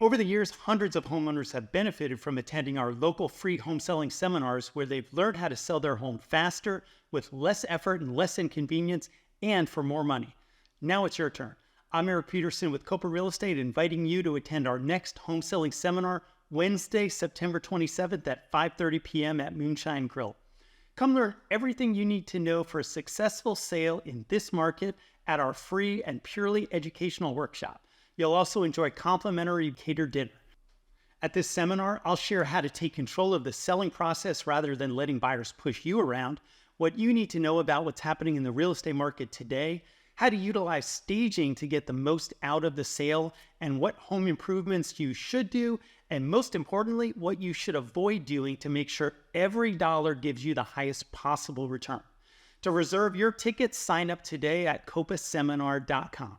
Over the years, hundreds of homeowners have benefited from attending our local free home selling seminars where they've learned how to sell their home faster, with less effort and less inconvenience, and for more money. Now it's your turn. I'm Eric Peterson with Kopa Real Estate, inviting you to attend our next home selling seminar Wednesday, September 27th at 5:30 p.m. at Moonshine Grill. Come learn everything you need to know for a successful sale in this market at our free and purely educational workshop. You'll also enjoy complimentary catered dinner. At this seminar, I'll share how to take control of the selling process rather than letting buyers push you around, what you need to know about what's happening in the real estate market today, how to utilize staging to get the most out of the sale, and what home improvements you should do, and most importantly, what you should avoid doing to make sure every dollar gives you the highest possible return. To reserve your tickets, sign up today at copaseminar.com.